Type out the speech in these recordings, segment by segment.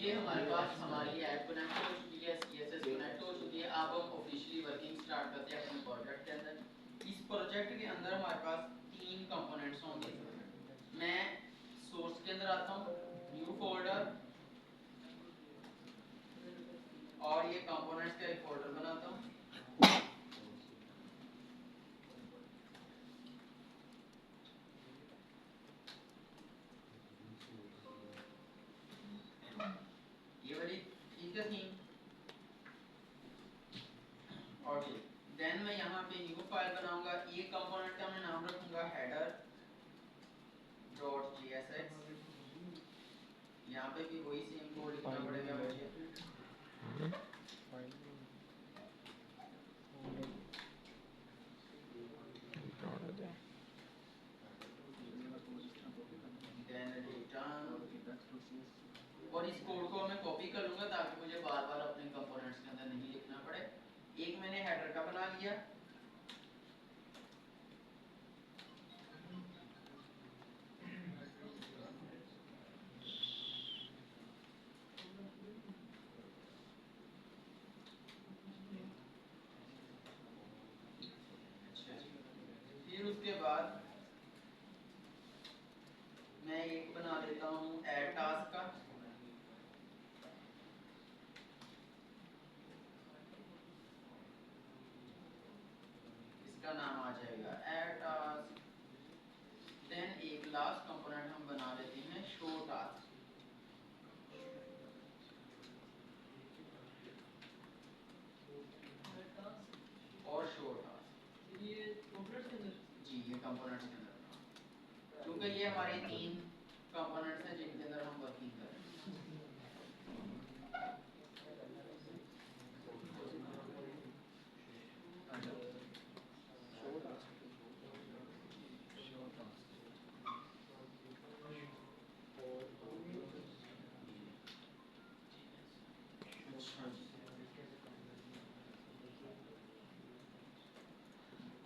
ये हमारे पास हमारी ऐप कनेक्ट हो चुकी है, CSS कनेक्ट हो चुकी है। अब हम ऑफिशियली वर्किंग स्टार्ट करते हैं अपने प्रोजेक्ट के अंदर। इस प्रोजेक्ट के अंदर हमारे पास 3 कंपोनेंट्स होंगे। मैं सोर्स के अंदर आता हूँ, न्यू फोल्डर, और ये कंपोनेंट्स का एक फोल्डर बनाता हूँ। ये वाली ठीक है थीम। ओके, देन मैं यहाँ पे न्यू फाइल बनाऊंगा। ये कंपोनेंट का मैं नाम रखूंगा header.jsx। यहाँ पे भी वही सेम कोड लिखना पड़ेगा मुझे। और इस कोड को मैं कॉपी कर लूंगा ताकि मुझे बार बार अपने कंपोनेंट्स के अंदर नहीं लिखना पड़े। एक मैंने हेडर का बना लिया। फिर उसके बाद मैं एक बना लेता हूँ ऐड टास्क का। इसका नाम आ जाएगा ऐड टास्क। देन एक लास्ट कंपोनेंट हम बना लेते हैं शो टास्क। और शो टास्क ये कंपोनेंट्स के अंदर, जी ये कंपोनेंट्स के अंदर, क्योंकि ये हमारे 3 कंपोनेंट्स हैं जिनके अंदर हम वर्किंग कर रहे हैं।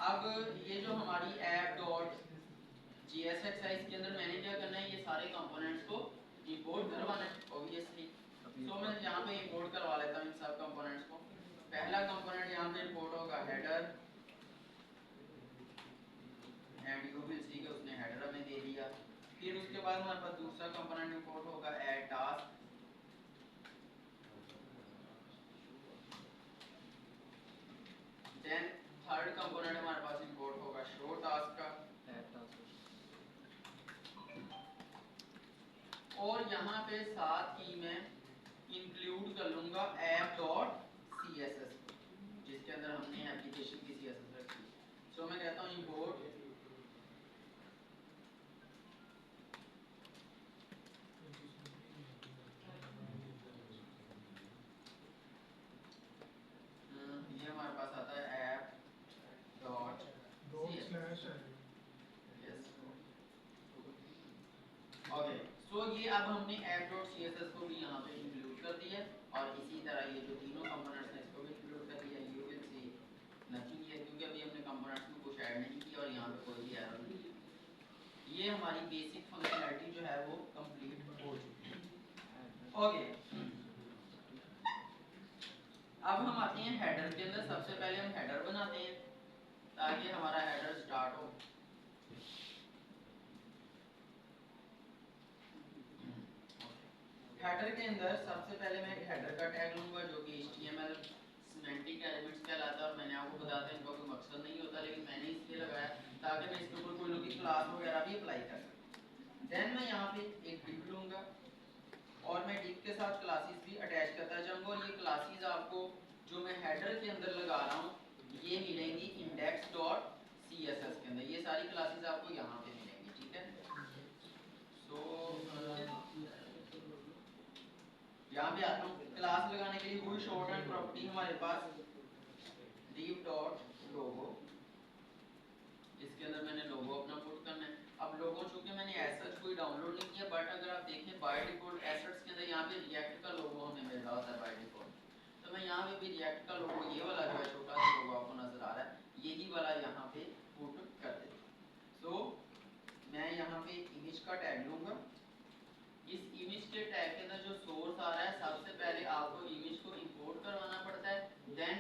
अब ये जो हमारी app.jsx है, इसके अंदर मैंने क्या करना है, ये सारे कंपोनेंट्स को इंपोर्ट करवाना है ऑब्वियसली। तो मैं यहाँ पे इंपोर्ट करवा लेता हूँ इन सब कंपोनेंट्स को। पहला कंपोनेंट यहाँ पे इंपोर्ट होगा हेडर, एंड यू विल सी कि उसने हेडर हमें दे दिया। फिर उसके बाद हमारे पास दूसरा कंपोनेंट इंपोर्ट होगा add task. Then third component हमारे पास इंपोर्ट होगा शो टास्क का। और यहाँ पे साथ ही मैं इंक्लूड कर लूंगा app.css, जिसके अंदर हमने एप्लीकेशन की CSS रखी। सो मैं कहता हूँ इंपोर्ट ये हमारे पास आता है app.css। ओके, सो ये अब हमने app.css को भी यहाँ पे इंक्लूड कर दिया, और इसी तरह ये जो तीनों कंपोनेंट्स हैं इसको भी इंक्लूड कर दिया। यू विल सी नथिंग है, क्योंकि अभी हमने कंपोनेंट्स में कुछ ऐड नहीं किया और यहाँ पे कोई भी एरर नहीं है। ये हमारी बेसिक फंक्शनैलिटी जो है वो कंप्लीट हो चुकी है। ओके, अब हम आते हैं हेडर के अंदर। सबसे पहले हम हेडर बनाते हैं ताकि हमारा हेडर स्टार्ट हो। हेडर के अंदर सबसे पहले मैं एक हेडर का टैग लूंगा जो कि HTML सिमेंटिक एलिमेंट्स कहलाता है, और मैंने आपको बताया था इनका कोई मकसद नहीं होता, लेकिन मैंने इसलिए लगाया ताकि मैं इसके ऊपर कोई लोग क्लास वगैरह भी अप्लाई कर सकूं। देन मैं यहाँ पे एक डिव लूंगा, और मैं डिव के साथ क्लासेस भी अटैच करता जाऊंगा। और ये क्लासेस आपको जो मैं हेडर के अंदर लगा रहा हूँ ये मिलेंगी index.css के अंदर। ये सारी क्लासेस आपको यहाँ पे मिलेंगी, ठीक है। यहाँ पे आता हूँ, क्लास लगाने के लिए कोई शॉर्ट हैंड प्रॉपर्टी हमारे पास div.logo। इसके अंदर मैंने लोगो अपना पुट करना है। अब लोगो चूंकि मैंने ऐसा कोई डाउनलोड नहीं किया, बट अगर आप देखें बाय डिफॉल्ट एसेट्स के अंदर यहाँ पे रिएक्ट का लोगो हमें मिल रहा होता है बाय डिफॉल्ट। तो मैं यहाँ पे भी रिएक्ट का लोगो, ये वाला जो है छोटा सा लोगो आपको नजर आ रहा है, यही वाला यहाँ पे पुट कर देता हूँ। सो मैं यहाँ पे इमेज का टैग लूंगा। इस इमेज के टैग के अंदर जो सोर्स आ रहा है,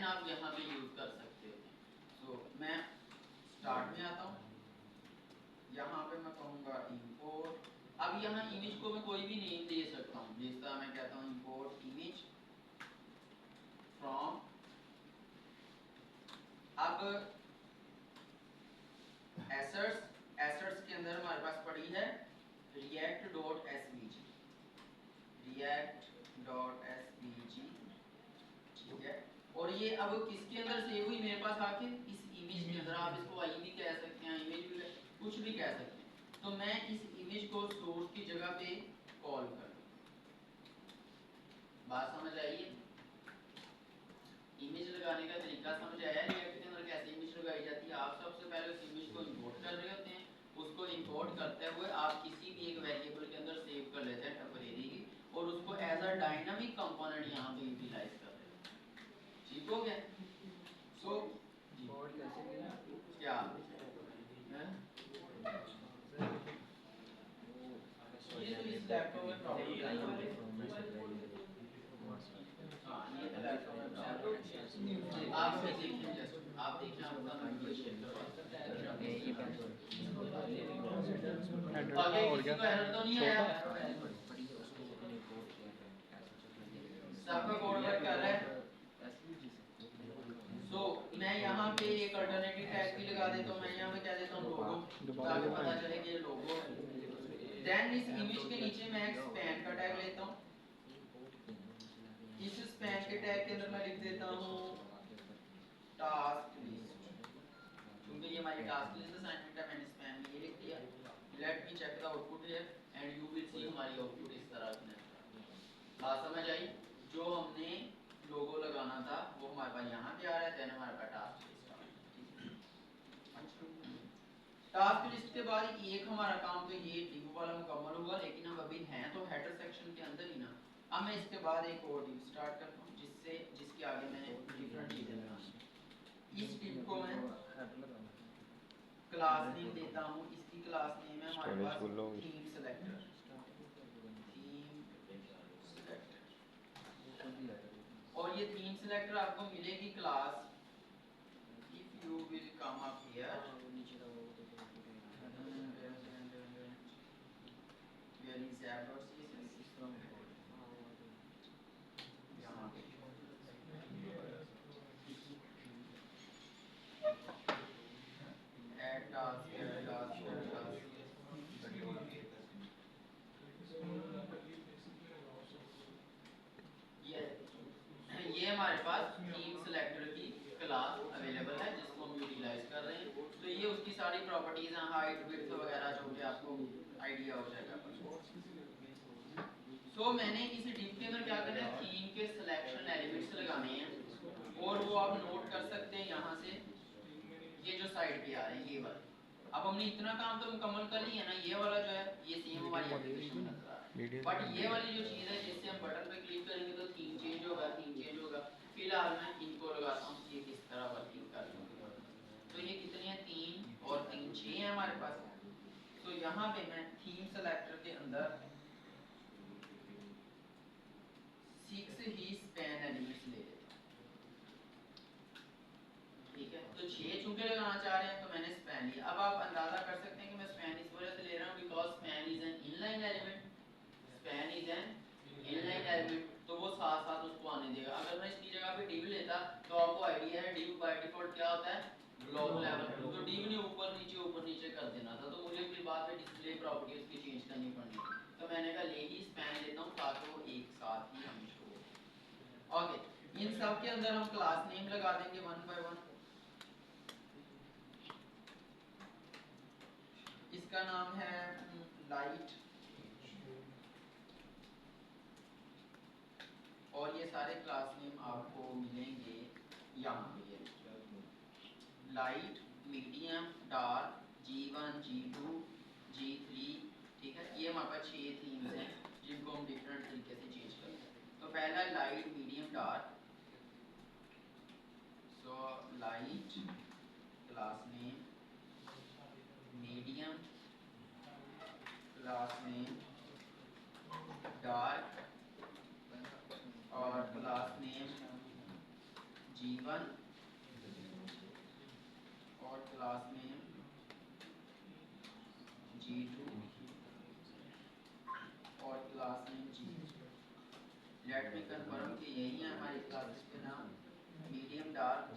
देन आप यहाँ पे यूज कर सकते हो। सो मैं स्टार्ट में आता हूँ, यहाँ पे मैं कहूँगा इंपोर्ट। अब यहाँ इमेज को मैं कोई भी नेम दे सकता हूँ, जैसा मैं कहता हूँ इंपोर्ट इमेज फ्रॉम। अब एसेट्स के अंदर हमारे पास पड़ी है react.svg, react.svg, ठीक है। और ये अब किसके अंदर सेव हुई मेरे पास आके, इस इमेज के अंदर। आप इसको आई भी कह सकते हैं, इमेज भी कुछ भी कह सकते हैं। तो मैं इस इमेज को सोर्स की जगह पे कॉल कर, बात समझ आइए? इमेज लगाने का तरीका समझ आया? रिएक्ट के अंदर कैसे इमेज लगाई जाती है? आप सबसे पहले उस इमेज को इंपोर्ट कर रहे होते हैं, उसको इंपोर्ट करते हुए आप किसी भी एक वेरिएबल के अंदर सेव कर लेते हैं टेम्परेरी, और उसको एज अ डायनामिक कंपोनेंट यहाँ पे यूटिलाइज कर रहे हैं। ठीक हो गया? सो क्या ये तो इस लैपटॉप में प्रॉब्लम है। हाँ, ये तो लैपटॉप में प्रॉब्लम है। आप भी देखिए, जस्ट आप देखिए, आपका मैं वीडियो शेयर करवा सकते हैं। आगे किसी को एरर तो नहीं आया? सबका कोड वर्क कर रहा है। सो मैं यहाँ पे एक अल्टरनेटिव टैग भी लगा देता हूँ। मैं यहाँ पे क्या देता हूँ लोगो, ताकि पता चले कि ये लोगो है। देन इस इमेज के नीचे मैं एक स्पैन का टैग लेता हूँ। इस स्पैन के टैग के अंदर मैं लिख देता हूँ टास्क लिस्ट, क्योंकि ये हमारी टास्क लिस्ट असाइनमेंट है, मैंने स्पैन में ये लिख दिया। Let me check the output here and you will see हमारी आउटपुट इस तरह की है। बात समझ आई? जो हमने लोगो लगाना था वो हमारे पास यहाँ पे आ रहा है, देन हमारे पास टास्क लिस्ट आ रहा है। टास्क लिस्ट के बाद एक हमारा काम तो ये डिव वाला मुकम्मल हुआ, लेकिन हम अभी हैं तो हेडर सेक्शन के अंदर ही ना। अब मैं इसके बाद एक और डिव स्टार्ट करता हूँ, जिसके आगे मैंने डिफरेंट चीजें लगानी। इस डिव को मैं क्लास नेम देता हूँ। इसकी क्लास नेम है हमारे पास थीम सेलेक्टर। और ये थीम सेलेक्टर आपको मिलेगी class, if you will come up here, where is app.css, यहाँ पे add task, ये हमारे पास थीम सेलेक्टर की क्लास अवेलेबल है, जिसको हम यूटिलाइज कर रहे हैं। तो ये उसकी सारी प्रॉपर्टीज हैं, हाइट विड्थ वगैरह, जो कि आपको आइडिया हो जाएगा। सो मैंने इस डिव के अंदर क्या करना है, थीम के सिलेक्शन एलिमेंट्स लगाने हैं, और वो आप नोट कर सकते हैं यहाँ से, ये जो साइड पे आ रहे हैं ये वाले। अब हमने इतना काम तो मुकम्मल कर लिया ना, ये वाला जो है ये सेम हमारी एप्लीकेशन में नजर आ रहा है, बट ये वाली जो चीज़ है, जिससे हम बटन पे क्लिक करेंगे तो थीम चेंज होगा, थीम चेंज होगा। फिलहाल मैं इनको लगाता हूँ, ये किस तरह वर्किंग कर रही है। तो ये कितनी है, 3 और 3 6 है हमारे पास। तो यहाँ पे मैं थीम सेलेक्टर के अंदर 6 ही स्पैन एलिमेंट्स ले लेता हूँ। ठीक है, तो 6 चूंकि लगाना चाह रहे हैं तो मैंने स्पैन लिया। अब आप अंदाजा कर सकते हैं कि मैं स्पैन इस वजह से ले रहा हूँ because span is an inline element. Span is an inline element, तो वो साथ साथ उसको आने देगा। अगर मैं इसकी जगह पे div लेता तो आपको आइडिया है div बाय डिफॉल्ट क्या होता है, ब्लॉक लेवल। तो div ने ऊपर नीचे कर देना था, तो मुझे फिर बाद में डिस्प्ले प्रॉपर्टी उसकी चेंज करनी पड़नी। तो मैंने कहा ले ही स्पैन लेता हूँ ताकि वो एक साथ ही हमें शो हो। ओके, इन सब के अंदर हम क्लास नेम लगा देंगे वन बाय वन। इसका नाम है लाइट, और ये सारे क्लास नेम आपको मिलेंगे यहाँ पे, light, medium, dark, G1, G2, G3। ठीक है, ये हमारे पास 6 थीम्स हैं जिनको हम डिफरेंट तरीके से चेंज कर सकते हैं। तो पहला light, medium, dark. So light class name, medium class name, dark और क्लास नेम G1 और क्लास नेम G2 और class name G3। Let me confirm कि यही है हमारी क्लासेस के नाम। Medium dark